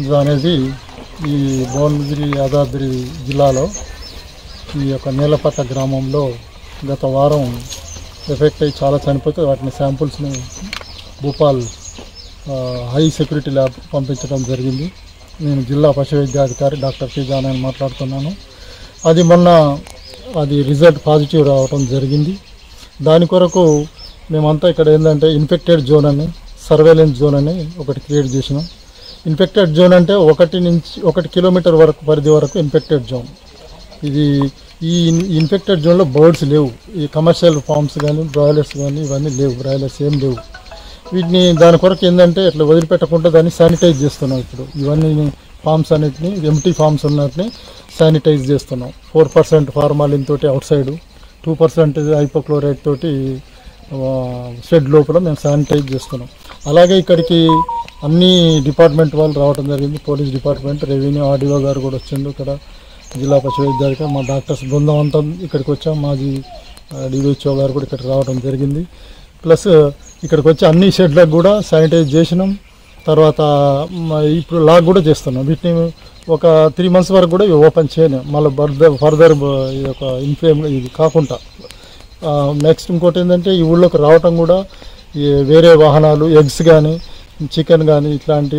అనేది ఈ భువనగిరి యాదాద్రి జిల్లాలో ఈ యొక్క నేలపట్ట గ్రామంలో గత వారం ఎఫెక్ట్ అయ్యి చాలా చనిపోతే వాటిని శాంపుల్స్ని భూపాల్ హై సెక్యూరిటీ ల్యాబ్ పంపించడం జరిగింది. నేను జిల్లా పశు వైద్యాధికారి డాక్టర్ కే జానని మాట్లాడుతున్నాను. అది రిజల్ట్ పాజిటివ్ రావడం జరిగింది. దాని కొరకు మేమంతా ఇక్కడ ఏంటంటే ఇన్ఫెక్టెడ్ జోన్ అని సర్వేలెన్స్ జోన్ అని ఒకటి క్రియేట్ చేసినాం. ఇన్ఫెక్టెడ్ జోన్ అంటే 1 కిలోమీటర్ వరకు పరిధి వరకు ఇన్ఫెక్టెడ్ జోన్. ఈ ఇన్ఫెక్టెడ్ జోన్లో బర్డ్స్ లేవు. ఈ కమర్షియల్ ఫార్మ్స్ కానీ బ్రాయిలర్స్ కానీ ఇవన్నీ లేవు, బ్రాయిలర్స్ ఏం లేవు. వీటిని దాని కొరకు ఏంటంటే ఇట్లా వదిలిపెట్టకుండా దాన్ని శానిటైజ్ చేస్తున్నాం. ఇప్పుడు ఇవన్నీ ఫార్మ్స్ అన్నిటిని ఎంటీ ఫార్మ్స్ ఉన్నటిని శానిటైజ్ చేస్తున్నాం. 4% ఫార్మాలిన్ తోటి అవుట్ సైడ్, 2% హైపోక్లోరైడ్ తోటి షెడ్ లోపల మేము శానిటైజ్ చేస్తున్నాం. అలాగే ఇక్కడికి అన్ని డిపార్ట్మెంట్ వాళ్ళు రావడం జరిగింది. పోలీస్ డిపార్ట్మెంట్, రెవెన్యూ, ఆర్డీఓ గారు కూడా వచ్చిండు. ఇక్కడ జిల్లా పశు వైద్యాధికారి మా డాక్టర్స్ బృందం అంతా ఇక్కడికి వచ్చాం. మాజీ డివిహెచ్ఓ గారు కూడా ఇక్కడ రావడం జరిగింది. ప్లస్ ఇక్కడికి వచ్చి అన్ని షెడ్లకు కూడా శానిటైజ్ చేసినాం. తర్వాత ఇప్పుడు లాక్ కూడా చేస్తున్నాం. వీటిని ఒక 3 months వరకు కూడా ఓపెన్ చేయను. మళ్ళీ ఫర్దర్ ఈ యొక్క ఇన్ఫ్లేమ్ ఇది కాకుండా నెక్స్ట్ ఇంకోటి ఏంటంటే ఈ ఊళ్ళోకి రావటం కూడా వేరే వాహనాలు, ఎగ్స్ కానీ చికెన్ కానీ ఇట్లాంటి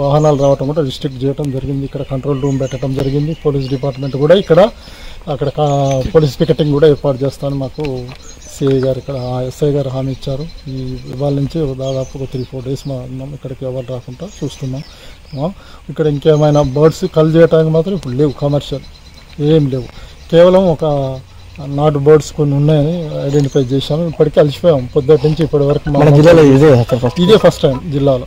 వాహనాలు రావటం కూడా రిస్ట్రిక్ట్ చేయడం జరిగింది. ఇక్కడ కంట్రోల్ రూమ్ పెట్టడం జరిగింది. పోలీస్ డిపార్ట్మెంట్ కూడా అక్కడ పోలీస్ పికెటింగ్ కూడా ఏర్పాటు చేస్తాను మాకు సిఐ గారు, ఇక్కడ ఎస్ఐ గారు హామీ ఇచ్చారు. ఇవాళ నుంచి దాదాపు ఒక 3-4 days మనం ఇక్కడికి ఎవరు రాకుండా చూస్తున్నాం. ఇక్కడ ఇంకేమైనా బర్డ్స్ కల్ చేయడానికి మాత్రం ఇప్పుడు లేవు, కమర్షియల్ ఏం లేవు. కేవలం ఒక నాటు బర్డ్స్ కొన్ని ఉన్నాయని ఐడెంటిఫై చేశాము. ఇప్పటికీ అలసిపోయాం పొద్దుటి నుంచి ఇప్పటి వరకు. ఇదే ఫస్ట్ టైం జిల్లాలో.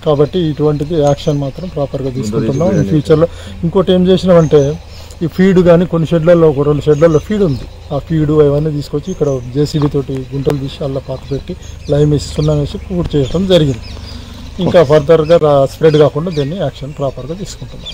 కాబట్టి ఇటువంటిది యాక్షన్ మాత్రం ప్రాపర్గా తీసుకుంటున్నాం. ఈ ఫ్యూచర్లో ఇంకోటి ఏం చేసినామంటే ఈ ఫీడ్ కానీ కొన్ని షెడ్లలో, ఒక 2 షెడ్లలో ఫీడ్ ఉంది. ఆ ఫీడు అవన్నీ తీసుకొచ్చి ఇక్కడ జేసీబీ తోటి గుంటలు తీసి అలా పాత పెట్టి లైమ్ వేసి సున్నం వేసి పూర్తి చేయడం జరిగింది. ఇంకా ఫర్దర్గా స్ప్రెడ్ కాకుండా దీన్ని యాక్షన్ ప్రాపర్గా తీసుకుంటున్నాం.